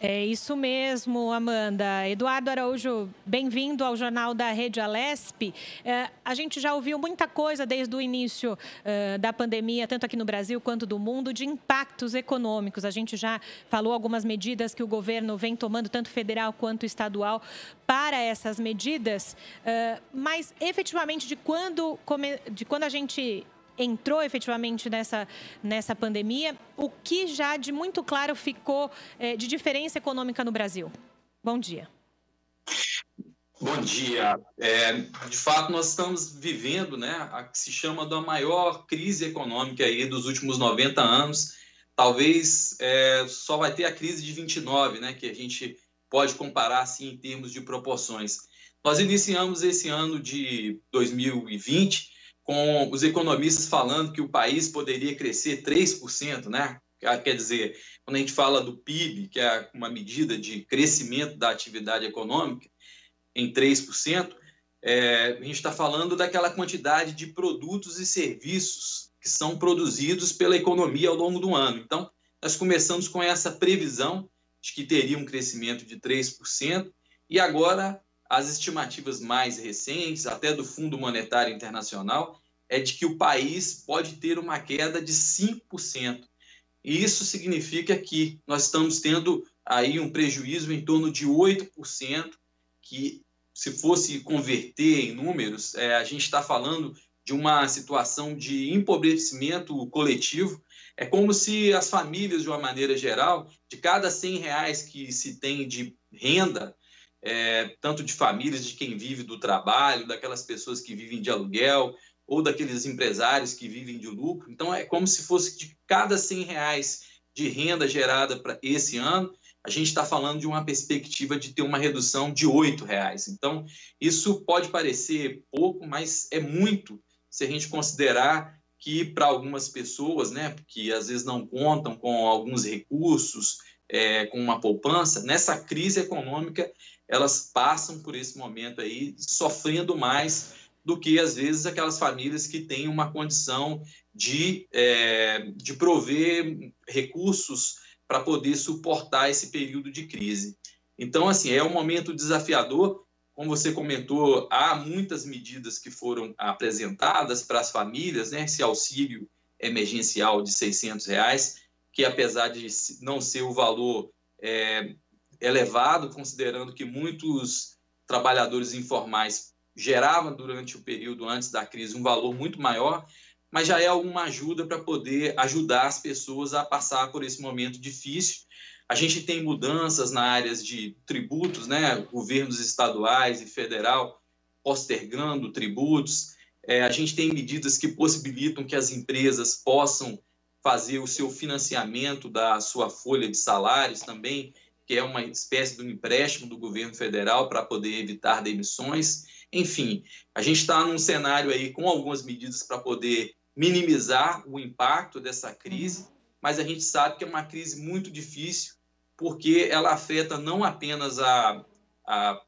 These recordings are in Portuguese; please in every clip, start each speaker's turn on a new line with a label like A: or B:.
A: É isso mesmo, Amanda. Eduardo Araújo, bem-vindo ao Jornal da Rede Alesp. A gente já ouviu muita coisa desde o início da pandemia, tanto aqui no Brasil quanto do mundo, de impactos econômicos. A gente já falou algumas medidas que o governo vem tomando, tanto federal quanto estadual, para essas medidas. Mas, efetivamente, de quando a gente entrou efetivamente nessa pandemia, o que já de muito claro ficou de diferença econômica no Brasil? Bom dia.
B: Bom dia. De fato, nós estamos vivendo, né, a que se chama da maior crise econômica aí dos últimos 90 anos. Talvez só vai ter a crise de 29, né, que a gente pode comparar assim em termos de proporções. Nós iniciamos esse ano de 2020 com os economistas falando que o país poderia crescer 3%, né? Quer dizer, quando a gente fala do PIB, que é uma medida de crescimento da atividade econômica, em 3%, a gente está falando daquela quantidade de produtos e serviços que são produzidos pela economia ao longo do ano. Então, nós começamos com essa previsão de que teria um crescimento de 3%, e agora as estimativas mais recentes, até do Fundo Monetário Internacional, é de que o país pode ter uma queda de 5%. E isso significa que nós estamos tendo aí um prejuízo em torno de 8%, que se fosse converter em números, a gente está falando de uma situação de empobrecimento coletivo. É como se as famílias, de uma maneira geral, de cada R$ 100 que se tem de renda, tanto de famílias de quem vive do trabalho, daquelas pessoas que vivem de aluguel, ou daqueles empresários que vivem de lucro. Então, é como se fosse de cada R$ 100 de renda gerada para esse ano, a gente está falando de uma perspectiva de ter uma redução de R$ 8. Então, isso pode parecer pouco, mas é muito se a gente considerar que para algumas pessoas, né, que às vezes não contam com alguns recursos, com uma poupança, nessa crise econômica, elas passam por esse momento aí sofrendo mais do que, às vezes, aquelas famílias que têm uma condição de prover recursos para poder suportar esse período de crise. Então, assim, é um momento desafiador. Como você comentou, há muitas medidas que foram apresentadas para as famílias, né? Esse auxílio emergencial de R$ 600, que apesar de não ser o valor elevado, considerando que muitos trabalhadores informais geravam durante o período antes da crise um valor muito maior, mas já é alguma ajuda para poder ajudar as pessoas a passar por esse momento difícil. A gente tem mudanças na área de tributos, né? Governos estaduais e federal postergando tributos. A gente tem medidas que possibilitam que as empresas possam fazer o seu financiamento da sua folha de salários também, que é uma espécie de um empréstimo do governo federal para poder evitar demissões. Enfim, a gente está num cenário aí com algumas medidas para poder minimizar o impacto dessa crise, mas a gente sabe que é uma crise muito difícil, porque ela afeta não apenas a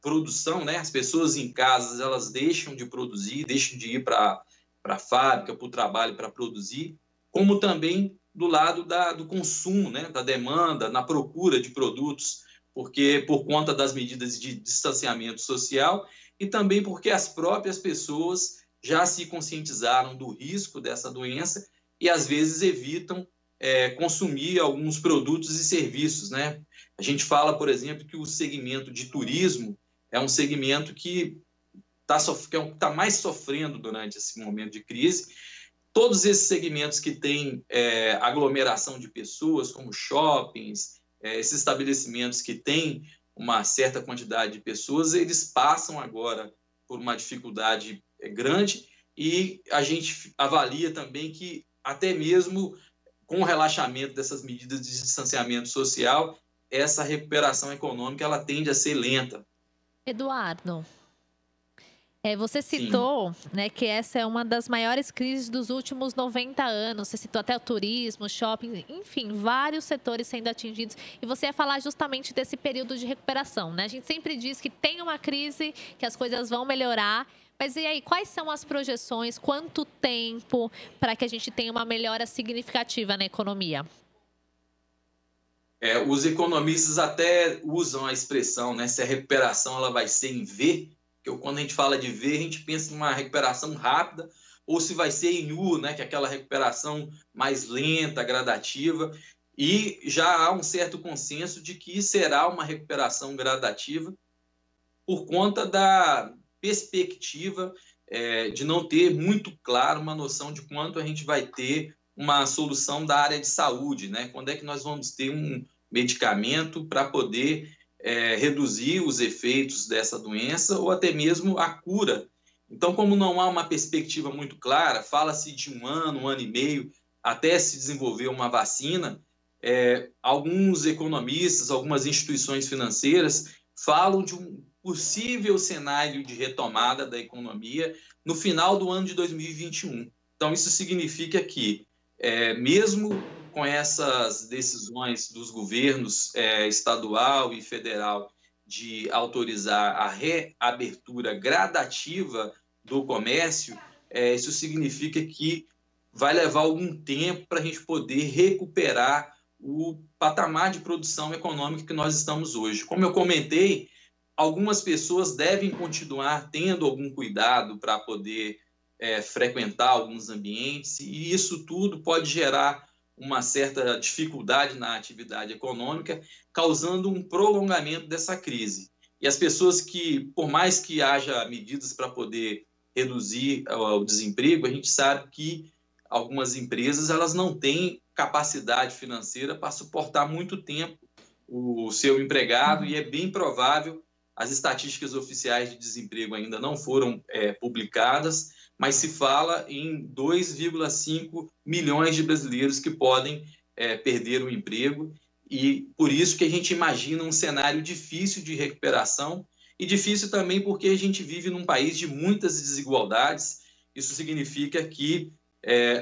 B: produção, né? As pessoas em casa, elas deixam de produzir, deixam de ir para a fábrica, para o trabalho para produzir, como também do lado do consumo, né? Da demanda, na procura de produtos, porque por conta das medidas de distanciamento social e também porque as próprias pessoas já se conscientizaram do risco dessa doença e às vezes evitam consumir alguns produtos e serviços, né? A gente fala, por exemplo, que o segmento de turismo é um segmento que está mais sofrendo durante esse momento de crise. Todos esses segmentos que têm aglomeração de pessoas, como shoppings, esses estabelecimentos que têm uma certa quantidade de pessoas, eles passam agora por uma dificuldade grande, e a gente avalia também que até mesmo com o relaxamento dessas medidas de distanciamento social, essa recuperação econômica ela tende a ser lenta.
C: Eduardo, você
B: Sim.
C: citou, né, que essa é uma das maiores crises dos últimos 90 anos. Você citou até o turismo, shopping, enfim, vários setores sendo atingidos. E você ia falar justamente desse período de recuperação, né? A gente sempre diz que tem uma crise, que as coisas vão melhorar. Mas e aí, quais são as projeções? Quanto tempo para que a gente tenha uma melhora significativa na economia?
B: Os economistas até usam a expressão, né, se a recuperação ela vai ser em V, porque quando a gente fala de V, a gente pensa em uma recuperação rápida, ou se vai ser em U, né, que é aquela recuperação mais lenta, gradativa, e já há um certo consenso de que será uma recuperação gradativa por conta da perspectiva de não ter muito claro uma noção de quanto a gente vai ter uma solução da área de saúde, né? Quando é que nós vamos ter um medicamento para poder reduzir os efeitos dessa doença ou até mesmo a cura. Então, como não há uma perspectiva muito clara, fala-se de um ano e meio até se desenvolver uma vacina, alguns economistas, algumas instituições financeiras falam de um possível cenário de retomada da economia no final do ano de 2021. Então, isso significa que, mesmo com essas decisões dos governos estadual e federal de autorizar a reabertura gradativa do comércio, isso significa que vai levar algum tempo para a gente poder recuperar o patamar de produção econômica que nós estamos hoje. Como eu comentei, algumas pessoas devem continuar tendo algum cuidado para poder frequentar alguns ambientes, e isso tudo pode gerar uma certa dificuldade na atividade econômica, causando um prolongamento dessa crise. E as pessoas que, por mais que haja medidas para poder reduzir o desemprego, a gente sabe que algumas empresas elas não têm capacidade financeira para suportar muito tempo o seu empregado, e é bem provável, as estatísticas oficiais de desemprego ainda não foram publicadas, mas se fala em 2,5 milhões de brasileiros que podem perder o emprego, e por isso que a gente imagina um cenário difícil de recuperação, e difícil também porque a gente vive num país de muitas desigualdades. Isso significa que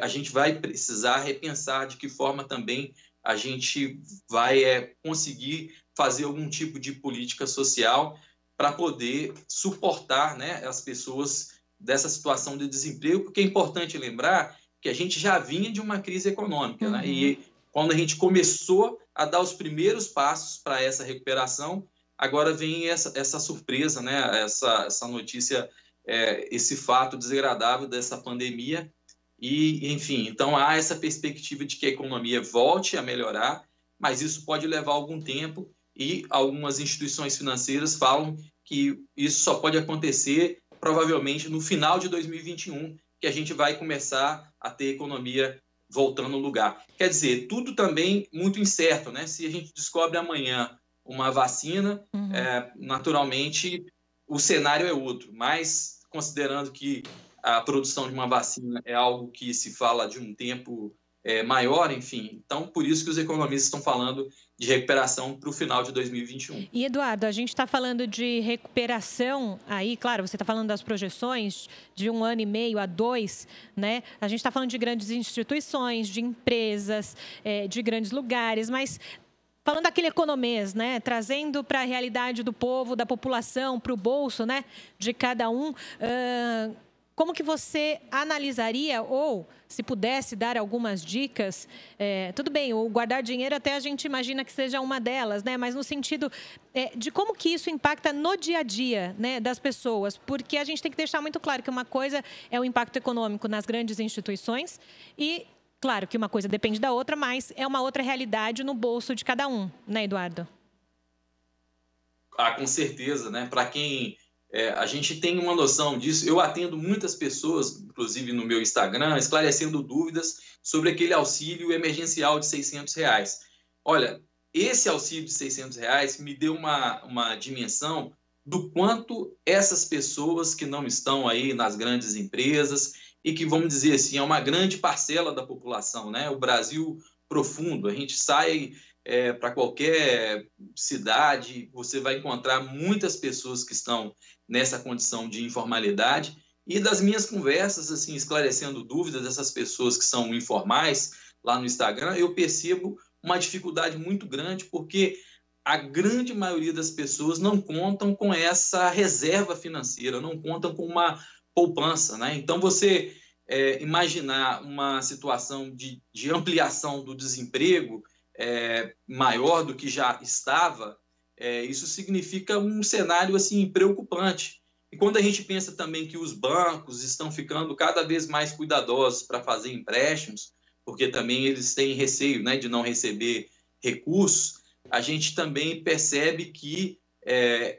B: a gente vai precisar repensar de que forma também a gente vai conseguir fazer algum tipo de política social para poder suportar, né, as pessoas dessa situação de desemprego, porque é importante lembrar que a gente já vinha de uma crise econômica, né? E quando a gente começou a dar os primeiros passos para essa recuperação, agora vem essa surpresa, né? Essa notícia, esse fato desagradável dessa pandemia. E, enfim, então há essa perspectiva de que a economia volte a melhorar, mas isso pode levar algum tempo, e algumas instituições financeiras falam que isso só pode acontecer provavelmente no final de 2021, que a gente vai começar a ter economia voltando ao lugar. Quer dizer, tudo também muito incerto, né? Se a gente descobre amanhã uma vacina, naturalmente o cenário é outro, mas considerando que a produção de uma vacina é algo que se fala de um tempo maior, enfim. Então, por isso que os economistas estão falando de recuperação para o final de 2021.
A: E, Eduardo, a gente está falando de recuperação aí, claro, você está falando das projeções de 1 ano e meio a 2, né? A gente está falando de grandes instituições, de empresas, de grandes lugares, mas falando daquele economês, né? Trazendo para a realidade do povo, da população, para o bolso, né? De cada um. Como que você analisaria, ou se pudesse dar algumas dicas, tudo bem, o guardar dinheiro até a gente imagina que seja uma delas, né? Mas no sentido de como que isso impacta no dia a dia, né, das pessoas, porque a gente tem que deixar muito claro que uma coisa é o impacto econômico nas grandes instituições e, claro, que uma coisa depende da outra, mas é uma outra realidade no bolso de cada um, né, Eduardo?
B: Com certeza, né? Para quem... a gente tem uma noção disso. Eu atendo muitas pessoas, inclusive no meu Instagram, esclarecendo dúvidas sobre aquele auxílio emergencial de R$600. Olha, esse auxílio de R$600 me deu uma dimensão do quanto essas pessoas que não estão aí nas grandes empresas e que, vamos dizer assim, é uma grande parcela da população, né? O Brasil profundo, a gente sai... para qualquer cidade, você vai encontrar muitas pessoas que estão nessa condição de informalidade, e das minhas conversas, assim, esclarecendo dúvidas dessas pessoas que são informais lá no Instagram, eu percebo uma dificuldade muito grande, porque a grande maioria das pessoas não contam com essa reserva financeira, não contam com uma poupança, né? Então, você imaginar uma situação de ampliação do desemprego maior do que já estava, isso significa um cenário assim preocupante. E quando a gente pensa também que os bancos estão ficando cada vez mais cuidadosos para fazer empréstimos, porque também eles têm receio, né, de não receber recursos, a gente também percebe que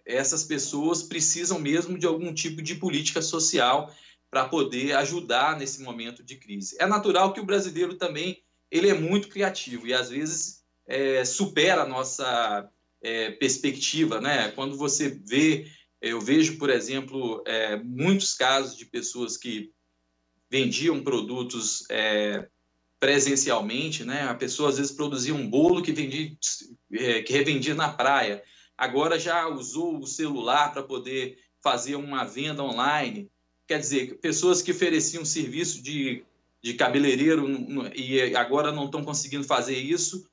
B: essas pessoas precisam mesmo de algum tipo de política social para poder ajudar nesse momento de crise. É natural que o brasileiro também ele é muito criativo e às vezes supera a nossa perspectiva, né? Quando você vê, eu vejo, por exemplo, muitos casos de pessoas que vendiam produtos presencialmente, né? A pessoa às vezes produzia um bolo que revendia na praia, agora já usou o celular para poder fazer uma venda online. Quer dizer, pessoas que ofereciam serviço de cabeleireiro e agora não estão conseguindo fazer isso,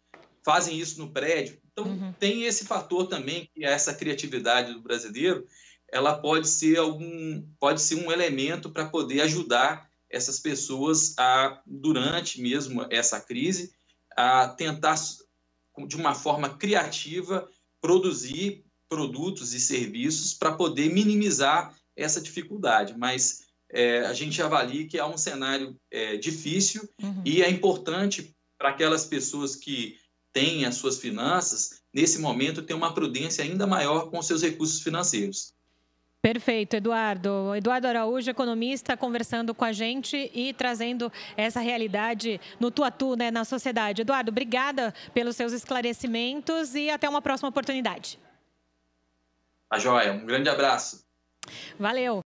B: fazem isso no prédio. Então, tem esse fator também, que é essa criatividade do brasileiro, ela pode ser um elemento para poder ajudar essas pessoas durante mesmo essa crise, a tentar, de uma forma criativa, produzir produtos e serviços para poder minimizar essa dificuldade. Mas a gente avalia que há um cenário difícil e é importante para aquelas pessoas que têm as suas finanças, nesse momento, ter uma prudência ainda maior com os seus recursos financeiros.
A: Perfeito, Eduardo. Eduardo Araújo, economista, conversando com a gente e trazendo essa realidade no tu-a-tu, né, na sociedade. Eduardo, obrigada pelos seus esclarecimentos e até uma próxima oportunidade.
B: Tá joia, um grande abraço.
A: Valeu.